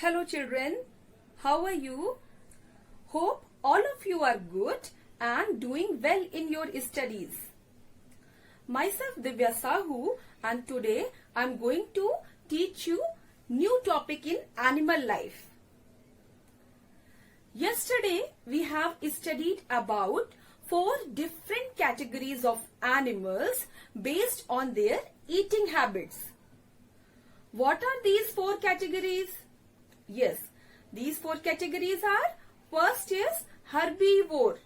Hello children, how are you? Hope all of you are good and doing well in your studies. Myself Divya Sahu and today I am going to teach you new topic in animal life. Yesterday we have studied about 4 different categories of animals based on their eating habits. What are these 4 categories? Yes, these 4 categories are: first is herbivore,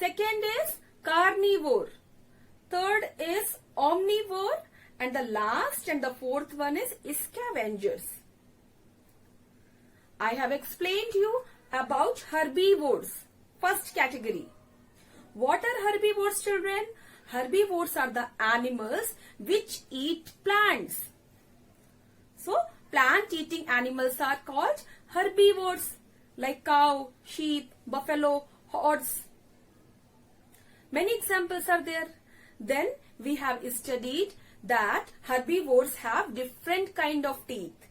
second is carnivore, third is omnivore, and the last and the fourth one is scavengers. I have explained you about herbivores, first category. What are herbivores, children? Herbivores are the animals which eat plants. So, plant-eating animals are called herbivores, like cow, sheep, buffalo, horse. Many examples are there. Then we have studied that herbivores have different kind of teeth.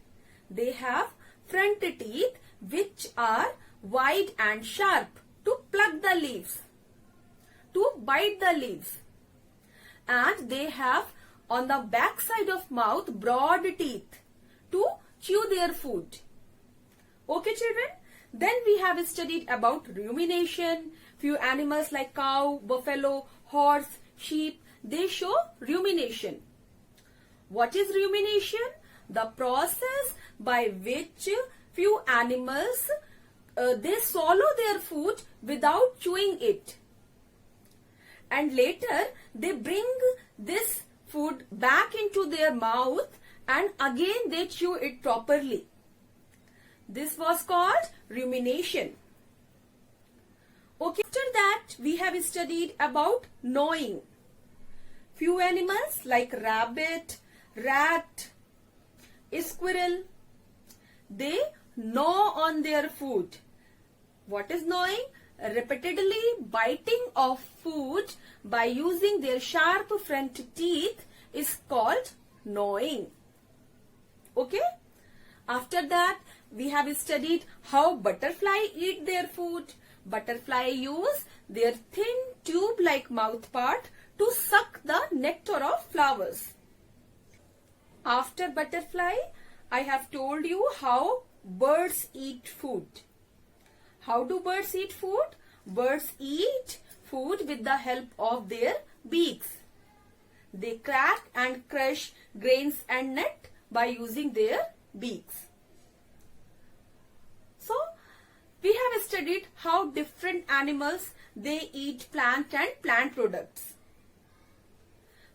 They have front teeth which are wide and sharp to pluck the leaves, to bite the leaves. And they have on the back side of mouth broad teeth to chew their food. Okay children? Then we have studied about rumination. Few animals like cow, buffalo, horse, sheep, they show rumination. What is rumination? The process by which few animals they swallow their food without chewing it. And later they bring this food back into their mouth and again they chew it properly. This was called rumination. Okay, after that we have studied about gnawing. Few animals like rabbit, rat, squirrel, they gnaw on their food. What is gnawing? Repeatedly biting of food by using their sharp front teeth is called gnawing. Okay? After that, we have studied how butterfly eat their food. Butterfly use their thin tube-like mouth part to suck the nectar of flowers. After butterfly, I have told you how birds eat food. How do birds eat food? Birds eat food with the help of their beaks. They crack and crush grains and nut by using their beaks. So, we have studied how different animals they eat plant and plant products.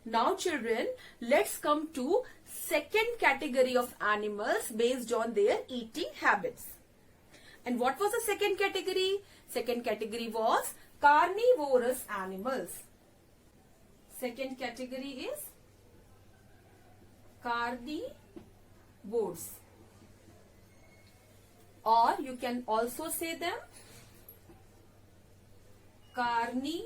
Now children, let's come to second category of animals based on their eating habits. And what was the second category? Second category was carnivorous animals. Second category is carnivores. Or you can also say them carnivorous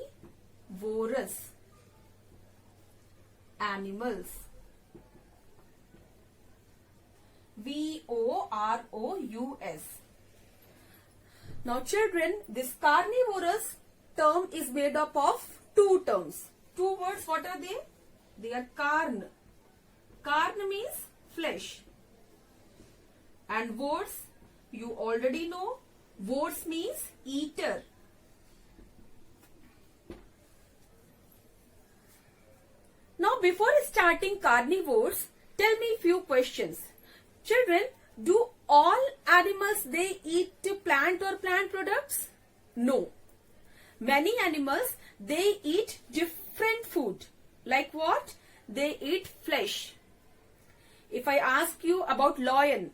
animals. V-O-R-O-U-S. Now children, this carnivorous term is made up of 2 terms. 2 words, what are they? They are carn. Carn means flesh. And vores, you already know. Vores means eater. Now before starting carnivores, tell me few questions. Children, do all animals they eat plant or plant products? No. Many animals they eat different food. Like what? They eat flesh. If I ask you about lion,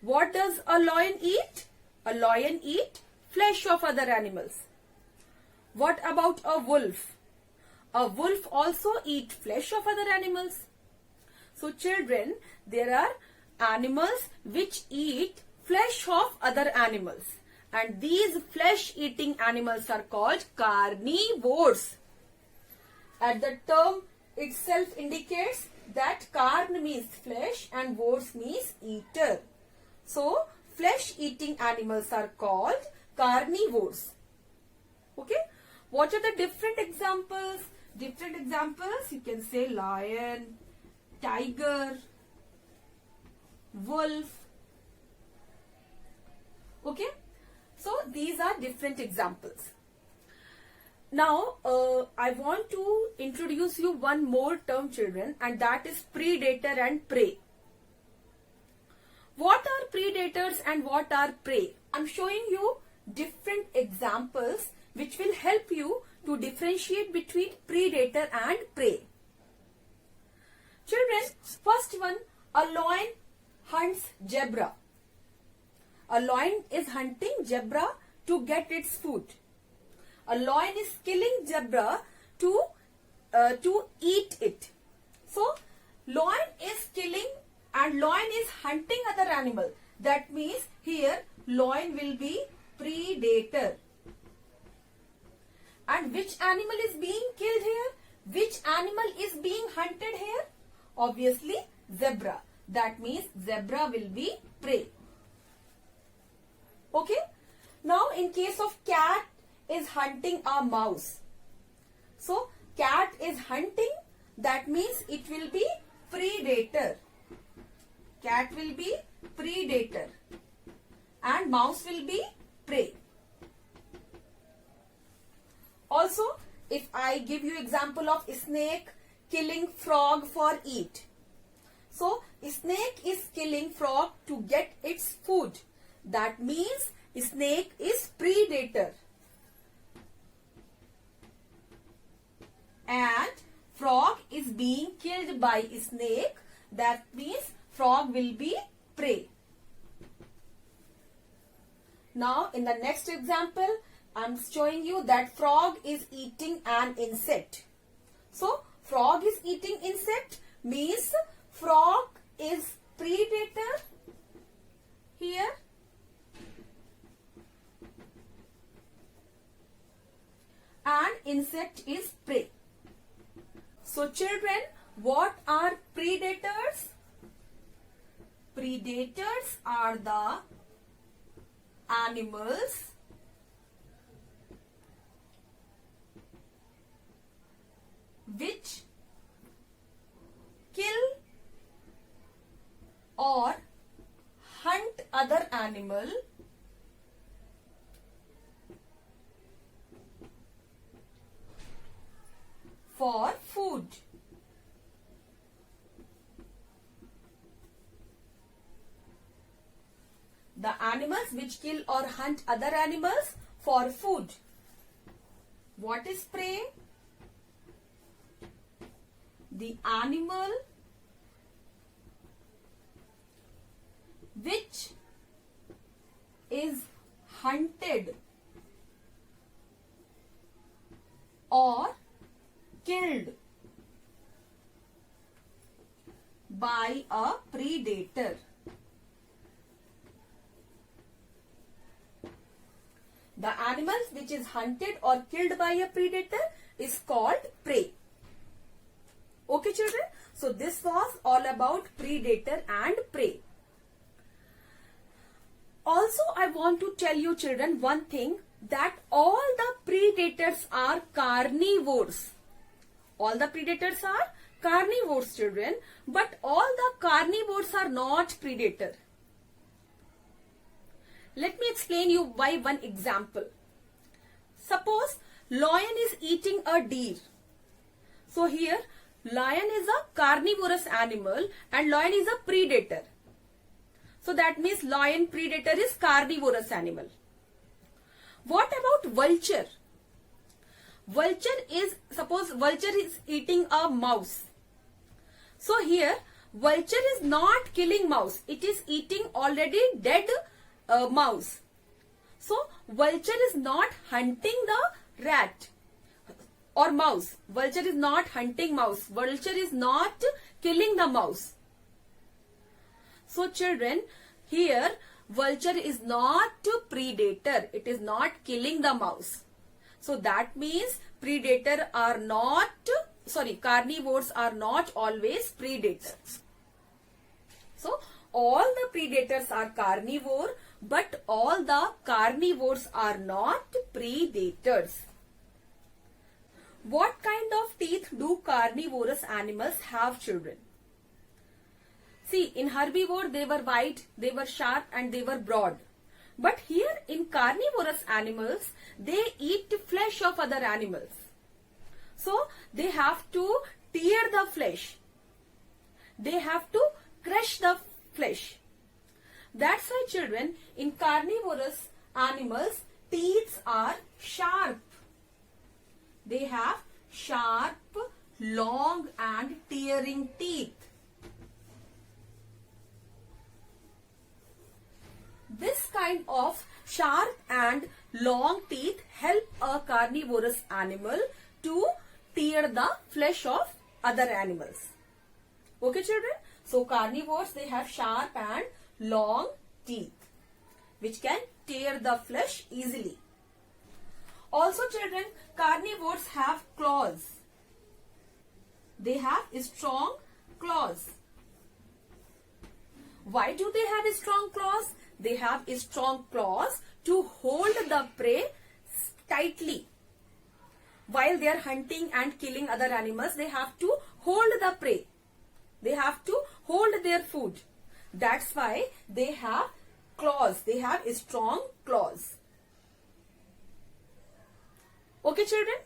what does a lion eat? A lion eat flesh of other animals. What about a wolf? A wolf also eat flesh of other animals. So children, there are animals which eat flesh of other animals. And these flesh eating animals are called carnivores. At the term itself indicates that carn means flesh and vores means eater. So flesh eating animals are called carnivores. Okay. What are the different examples? Different examples, you can say lion, tiger, wolf. Okay. So these are different examples. Now, I want to introduce you one more term, children, and that is predator and prey. What are predators and what are prey? I'm showing you different examples which will help you to differentiate between predator and prey. Children, first one, a lion hunts zebra. A lion is hunting zebra to get its food. A lion is killing zebra to eat it. So, lion is killing and lion is hunting other animal. That means here lion will be predator. And which animal is being killed here? Which animal is being hunted here? Obviously zebra. That means zebra will be prey. Okay. Now in case of cat is hunting a mouse. So cat is hunting, that means it will be predator. Cat will be predator and mouse will be prey. Also, if I give you example of snake killing frog for eat. So, snake is killing frog to get its food. That means snake is predator. And frog is being killed by snake. That means frog will be prey. Now, in the next example, I am showing you that frog is eating an insect. So, frog is eating insect means frog is predator here. And insect is prey. So, children, what are predators? Predators are the animals which kill or hunt other animal for food. The animals which kill or hunt other animals for food. What is prey? The animal which is hunted or killed by a predator. The animals which is hunted or killed by a predator is called prey. Okay, children. So this was all about predator and prey. Also, I want to tell you, children, one thing, that all the predators are carnivores. All the predators are carnivores, children, but all the carnivores are not predator. Let me explain you by one example. Suppose lion is eating a deer. So here lion is a carnivorous animal and lion is a predator. So that means lion predator is carnivorous animal. What about vulture? Suppose vulture is eating a mouse. So here vulture is not killing mouse. It is eating already dead mouse. So vulture is not hunting the rat or mouse. Vulture is not hunting mouse. Vulture is not killing the mouse. So children, here vulture is not predator. It is not killing the mouse. So that means carnivores are not always predators. So all the predators are carnivore, but all the carnivores are not predators. What kind of teeth do carnivorous animals have, children? See, in herbivore they were white, they were sharp and they were broad. But here in carnivorous animals, they eat flesh of other animals. So they have to tear the flesh. They have to crush the flesh. That's why, children, in carnivorous animals, teeth are sharp. They have sharp, long and tearing teeth. This kind of sharp and long teeth help a carnivorous animal to tear the flesh of other animals. Okay, children? So carnivores, they have sharp and long teeth which can tear the flesh easily. Also, children, carnivores have claws. They have strong claws. Why do they have strong claws? They have strong claws to hold the prey tightly. While they are hunting and killing other animals, they have to hold the prey. They have to hold their food. That's why they have claws. They have strong claws. Okay, children?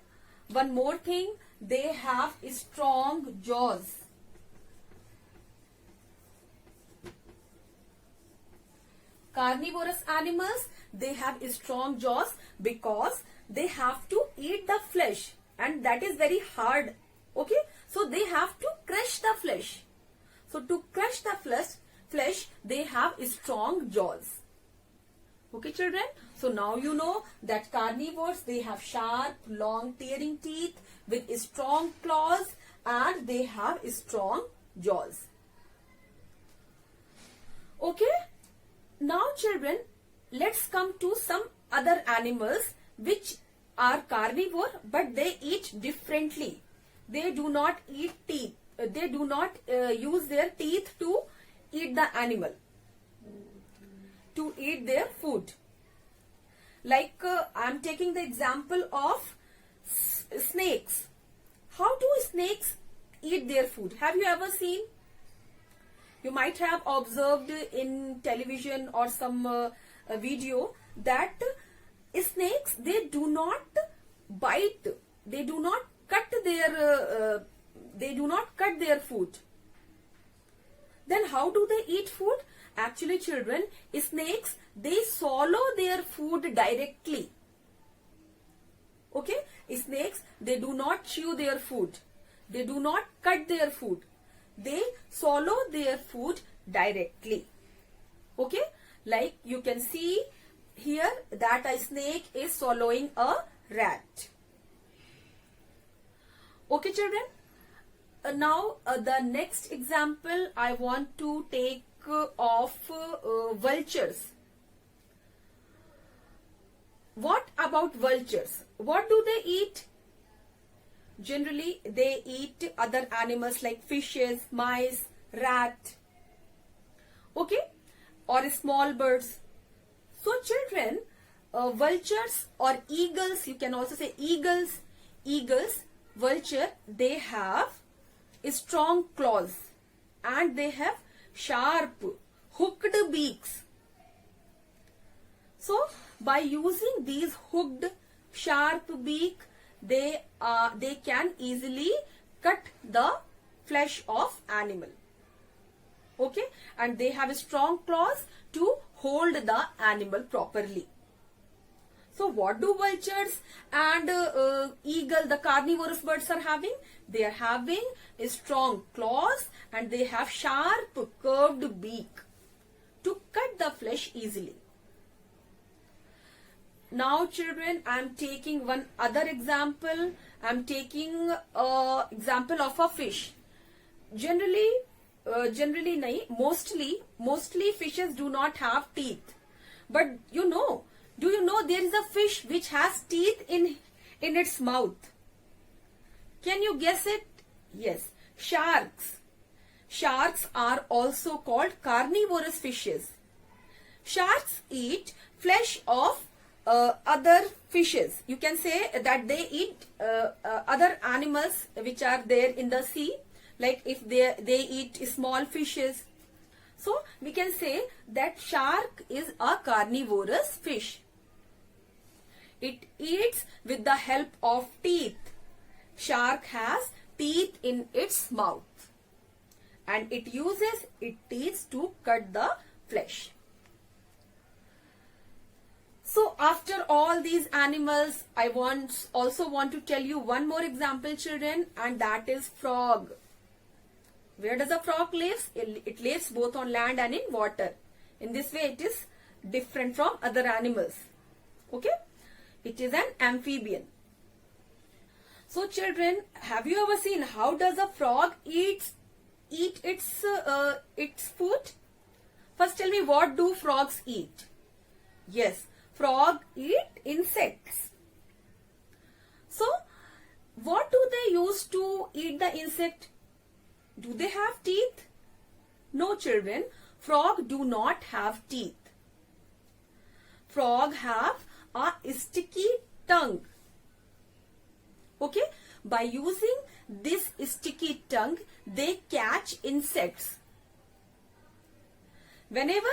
One more thing. They have strong jaws. Carnivorous animals, they have strong jaws because they have to eat the flesh and that is very hard. Okay, so they have to crush the flesh. So to crush the flesh, they have strong jaws. Okay, children, so now you know that carnivores, they have sharp, long tearing teeth with strong claws and they have strong jaws. Okay. Now, children, let's come to some other animals which are carnivore but they eat differently. They do not eat teeth. They do not use their teeth to eat the animal, to eat their food. Like I am taking the example of snakes. How do snakes eat their food? Have you ever seen? You might have observed in television or some video that snakes, they do not bite, they do not cut their food. Then how do they eat food? Actually, children, snakes, they swallow their food directly. Okay, snakes, they do not chew their food, they do not cut their food. They swallow their food directly. Okay, like you can see here that a snake is swallowing a rat. Okay, children. Now the next example I want to take of vultures. What about vultures? What do they eat? Generally, they eat other animals like fishes, mice, rat, okay, or small birds. So, children, vultures or eagles, you can also say eagles, vulture, they have strong claws and they have sharp, hooked beaks. So, by using these hooked, sharp beak, they can easily cut the flesh of animal. Okay, and they have strong claws to hold the animal properly. So what do vultures and eagle, the carnivorous birds, are having? They are having strong claws and they have sharp curved beak to cut the flesh easily. Now, children, I am taking one other example. I am taking example of a fish. Mostly fishes do not have teeth. But do you know there is a fish which has teeth in its mouth? Can you guess it? Yes, sharks. Sharks are also called carnivorous fishes. Sharks eat flesh of other fishes. You can say that they eat other animals which are there in the sea, like if they eat small fishes. So we can say that shark is a carnivorous fish. It eats with the help of teeth. Shark has teeth in its mouth and it uses its teeth to cut the flesh. So after all these animals, I also want to tell you one more example, children, and that is frog. Where does a frog live? It lives both on land and in water. In this way, it is different from other animals. Okay? It is an amphibian. So children, have you ever seen how does a frog eat its food? First tell me, what do frogs eat? Yes, frog eat insects. So what do they use to eat the insect? Do they have teeth? No, children, frog do not have teeth. Frog have a sticky tongue. Okay, by using this sticky tongue, they catch insects. Whenever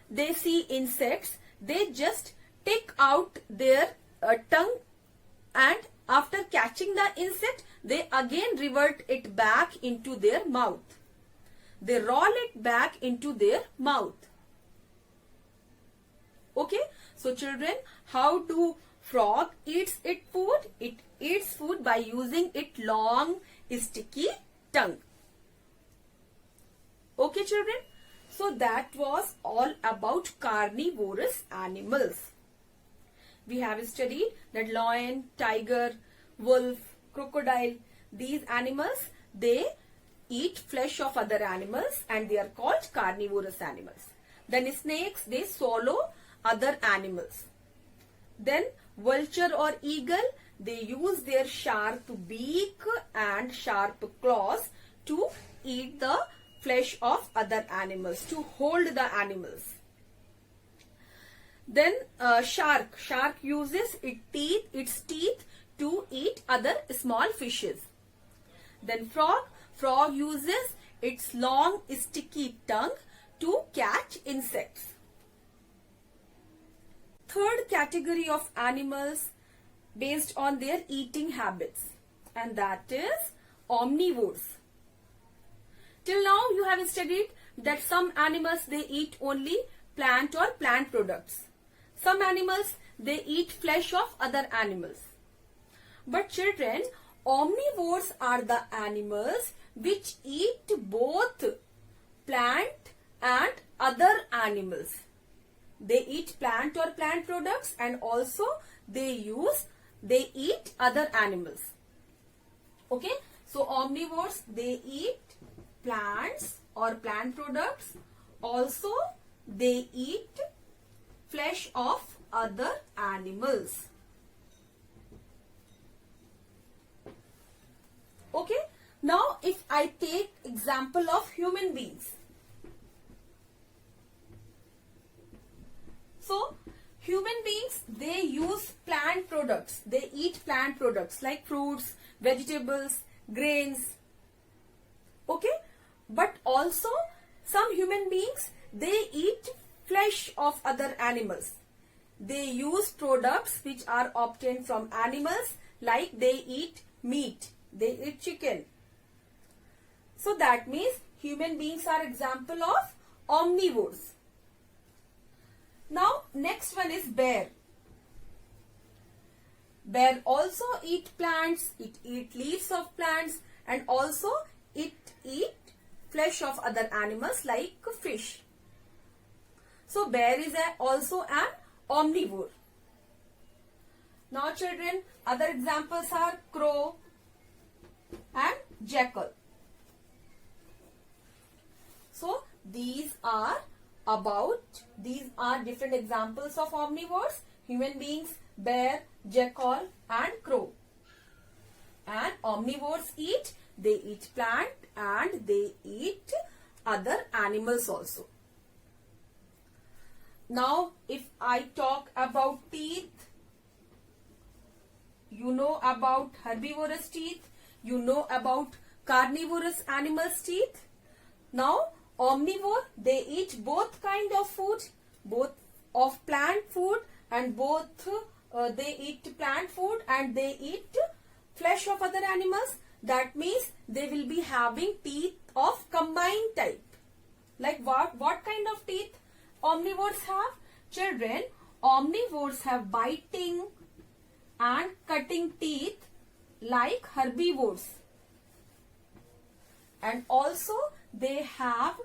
they see insects, they just take out their tongue, and after catching the insect, they again revert it back into their mouth. They roll it back into their mouth. Okay, so children, how do frog eats its food? It eats food by using its long sticky tongue. Okay, children, so that was all about carnivorous animals. We have studied that lion, tiger, wolf, crocodile, these animals, they eat flesh of other animals and they are called carnivorous animals. Then snakes, they swallow other animals. Then vulture or eagle, they use their sharp beak and sharp claws to eat the flesh of other animals, to hold the animals. Then shark uses its teeth to eat other small fishes. Then frog uses its long sticky tongue to catch insects. Third category of animals based on their eating habits, and that is omnivores. Till now you have studied that some animals, they eat only plant or plant products. Some animals, they eat flesh of other animals. But children, omnivores are the animals which eat both plant and other animals. They eat plant or plant products, and also they eat other animals. Okay, so omnivores, they eat plants or plant products. Also they eat flesh of other animals. Okay, now if I take example of human beings. So human beings, they use plant products. They eat plant products like fruits, vegetables, grains. Okay, but also some human beings, they eat flesh of other animals. They use products which are obtained from animals, like they eat meat, they eat chicken. So that means human beings are example of omnivores. Now next one is bear. Bear also eat plants, it eat leaves of plants, and also it eat flesh of other animals like fish. So bear is also an omnivore. Now children, other examples are crow and jackal. So these are different examples of omnivores: human beings, bear, jackal and crow. And omnivores they eat plant and they eat other animals also. Now, if I talk about teeth, you know about herbivorous teeth, you know about carnivorous animals' teeth. Now, omnivore, they eat both kind of food, both of plant food and both they eat plant food and they eat flesh of other animals. That means they will be having teeth of combined type. Like what kind of teeth omnivores have? Children, omnivores have biting and cutting teeth like herbivores. And also they have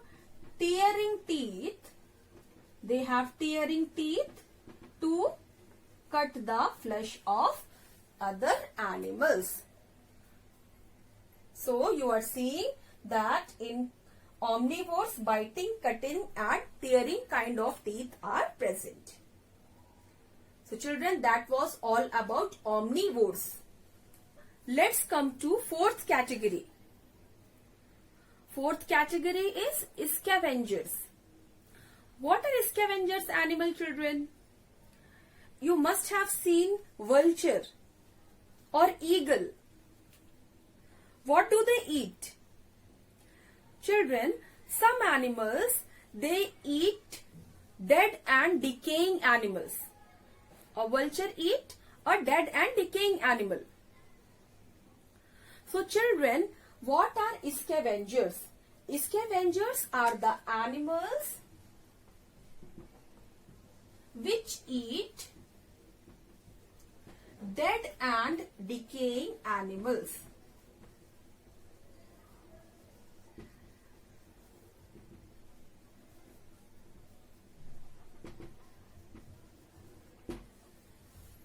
tearing teeth. They have tearing teeth to cut the flesh of other animals. So you are seeing that in omnivores, biting, cutting and tearing kind of teeth are present. So children, that was all about omnivores. Let's come to fourth category. Fourth category is scavengers. What are scavengers animal, children? You must have seen vulture or eagle. What do they eat? Children, some animals, they eat dead and decaying animals. A vulture eat a dead and decaying animal. So children, what are scavengers? Scavengers are the animals which eat dead and decaying animals.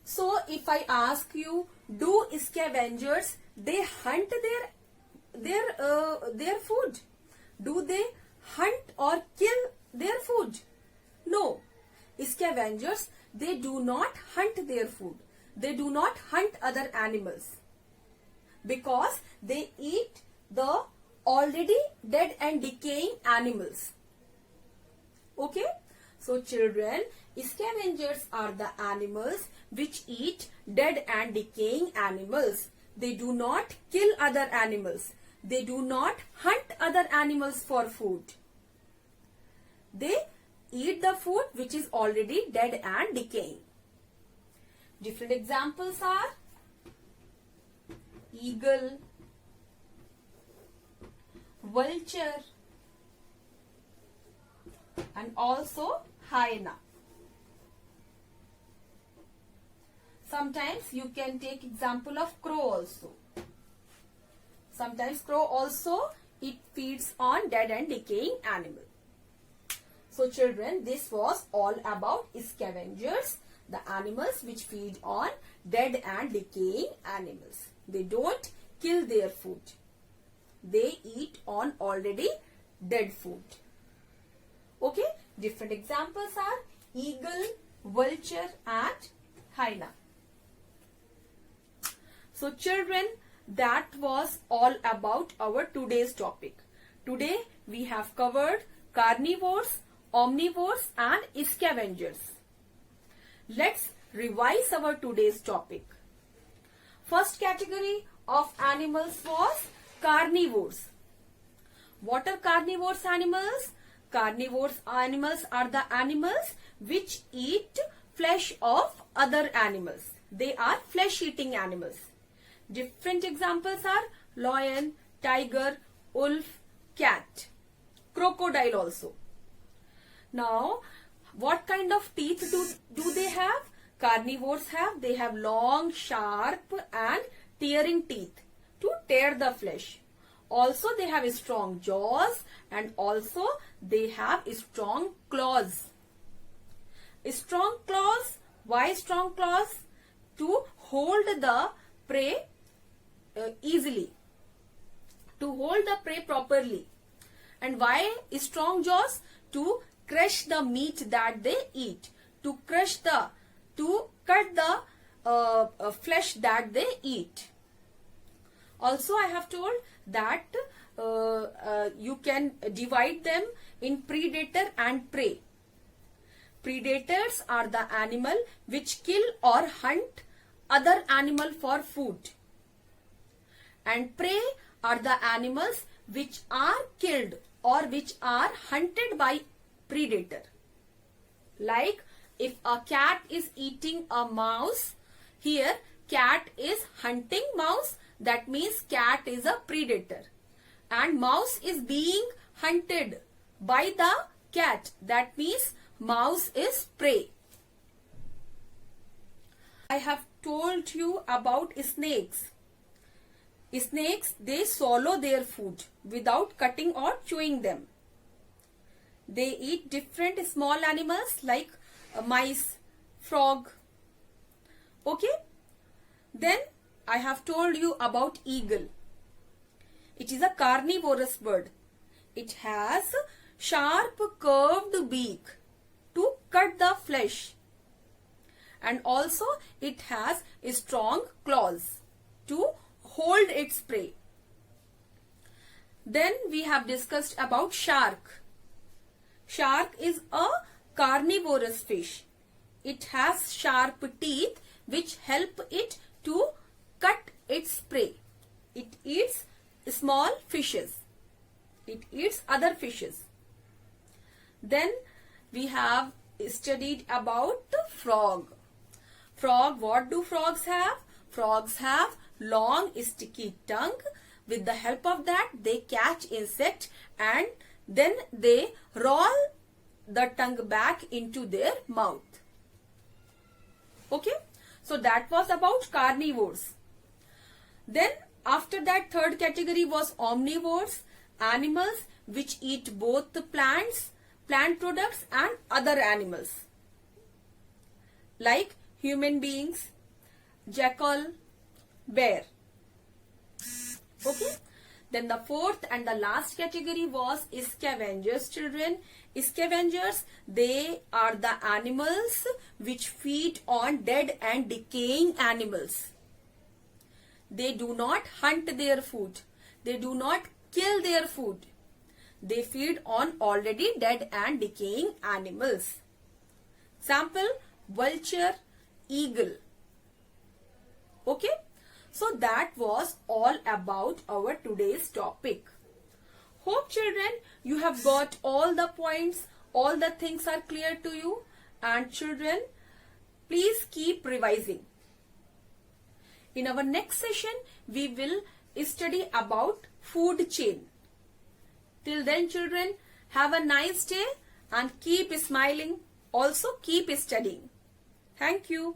So if I ask you, do scavengers, they hunt their food? Do they hunt or kill their food? No. Scavengers, they do not hunt their food. They do not hunt other animals because they eat the already dead and decaying animals. Okay? So children, scavengers are the animals which eat dead and decaying animals. They do not kill other animals. They do not hunt other animals for food. They eat the food which is already dead and decaying. Different examples are eagle, vulture and also hyena. Sometimes you can take example of crow also. Sometimes crow also, it feeds on dead and decaying animal. So children, this was all about scavengers, the animals which feed on dead and decaying animals. They don't kill their food. They eat on already dead food. Okay, different examples are eagle, vulture and hyena. So children, that was all about our today's topic. Today we have covered carnivores, omnivores and scavengers. Let's revise our today's topic. First category of animals was carnivores. What are carnivores animals? Carnivores animals are the animals which eat flesh of other animals. They are flesh-eating animals. Different examples are lion, tiger, wolf, cat, crocodile also. Now, what kind of teeth do they have? Carnivores have. They have long, sharp and tearing teeth to tear the flesh. Also, they have strong jaws and also they have strong claws. Strong claws. Why strong claws? To hold the prey easily. To hold the prey properly. And why strong jaws? To crush the meat that they eat. To cut the flesh that they eat. Also, I have told that you can divide them in predator and prey. Predators are the animal which kill or hunt other animal for food. And prey are the animals which are killed or which are hunted by predator. Like if a cat is eating a mouse, here cat is hunting mouse, that means cat is a predator. And mouse is being hunted by the cat, that means mouse is prey. I have told you about snakes. Snakes, they swallow their food without cutting or chewing them. They eat different small animals like mice, frog. Okay? Then I have told you about eagle. It is a carnivorous bird. It has sharp curved beak to cut the flesh. And also it has strong claws to hold its prey. Then we have discussed about shark. Shark is a carnivorous fish. It has sharp teeth which help it to cut its prey. It eats small fishes. It eats other fishes. Then we have studied about the frog. Frog, what do frogs have? Frogs have long sticky tongue. With the help of that, they catch insect and then they roll the tongue back into their mouth. Okay, so that was about carnivores. Then after that, third category was omnivores, animals which eat both the plants, plant products and other animals like human beings, jackal, bear. Okay. Then the fourth and the last category was scavengers, children. Scavengers, they are the animals which feed on dead and decaying animals. They do not hunt their food. They do not kill their food. They feed on already dead and decaying animals. Example, vulture, eagle. Okay. So that was all about our today's topic. Hope children, you have got all the points, all the things are clear to you. And children, please keep revising. In our next session, we will study about food chain. Till then children, have a nice day and keep smiling. Also keep studying. Thank you.